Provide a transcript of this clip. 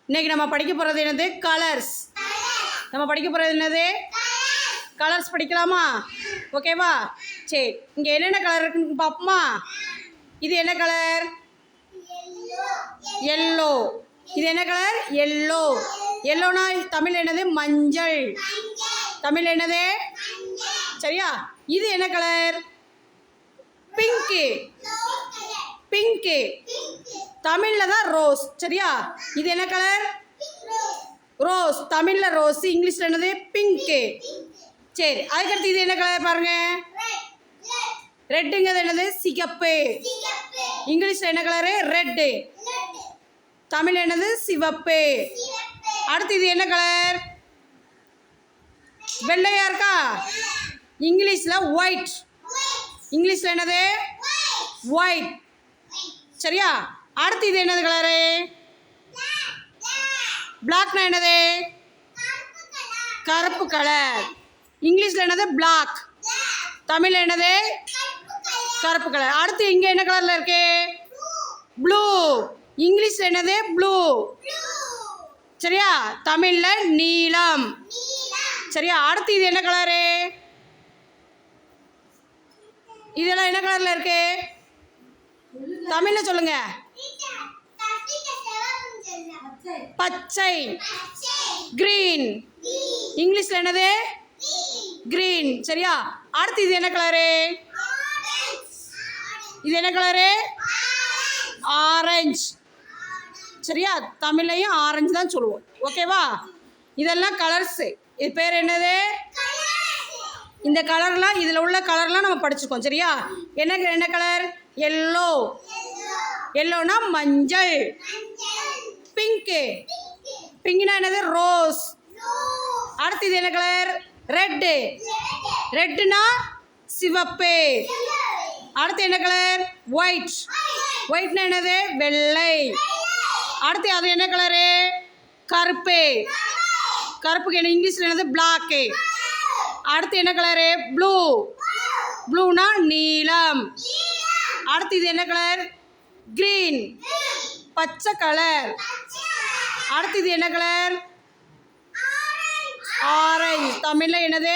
இன்னைக்கு நம்ம படிக்க போகிறது என்னது? கலர்ஸ். நம்ம படிக்க போகிறது என்னது? கலர்ஸ் படிக்கலாமா? ஓகேவா? சரி, இங்கே என்னென்ன கலர் இருக்குன்னு பார்ப்போமா? இது என்ன கலர்? எல்லோ. இது என்ன கலர்? எல்லோ. எல்லோனா தமிழ் என்னது? மஞ்சள். தமிழ் என்னது? சரியா? இது என்ன கலர்? பிங்க்கு. பிங்க்கு. தமிழில் தான் ரோஸ். சரியா? இது என்ன கலர்? ரோஸ். தமிழில் ரோஸ், இங்கிலீஷில் என்னது? பிங்க்கு. சரி, அதுக்கடுத்து இது என்ன கலர் பாருங்க? ரெட்டுங்கிறது என்னது? சிகப்பு. இங்கிலீஷில் என்ன கலரு? ரெட்டு. தமிழ் என்னது? சிவப்பு. அடுத்து இது என்ன கலர்? வெள்ளையா இருக்கா? இங்கிலீஷில் ஒயிட். இங்கிலீஷில் என்னது? ஒயிட். சரியா? அடுத்து இது என்னது கலரு? பிளாக்னா என்னது? கருப்பு கலர். இங்கிலீஷில் என்னது? பிளாக். தமிழ் என்னது? கருப்பு கலர். அடுத்து இங்கே என்ன கலரில் இருக்கு? ப்ளூ. இங்கிலீஷில் என்னது? ப்ளூ. சரியா? தமிழில் நீலம். சரியா? அடுத்து இது என்ன கலரு? இதெல்லாம் என்ன கலரில் இருக்கு? தமிழில் சொல்லுங்க. பச்சை. கிரீன். இங்கிலீஷில் என்னது? கிரீன். சரியா? அடுத்து இது என்ன கலரு? இது என்ன கலரு? ஆரஞ்சு. சரியா? தமிழ்லையும் ஆரஞ்சு தான் சொல்லுவோம். ஓகேவா? இதெல்லாம் கலர்ஸு. இது பேர் என்னது? இந்த கலர்லாம், இதில் உள்ள கலர்லாம் நம்ம படிச்சுக்கோம். சரியா? என்ன கலர்? எல்லோ. எல்லோனா மஞ்சள். பிங்க்கு. பிங்க்னா என்னது? ரோஸ். அடுத்து இது என்ன கலர்? ரெட்டு. ரெட்டுனா சிவப்பு. அடுத்து என்ன கலர்? ஒயிட். ஒயிட்னா என்னது? வெள்ளை. அடுத்து அது என்ன கலரு? கருப்பு. கருப்புக்கு என்ன இங்கிலீஷில் என்னது? பிளாக்கு. அடுத்து என்ன கலரு? ப்ளூ. ப்ளூனா நீலம். அடுத்து இது என்ன கலர்? கிரீன். பச்சை கலர். அடுத்து இது என்ன கலர்? ஆரஞ்சு. தமிழில் என்னது?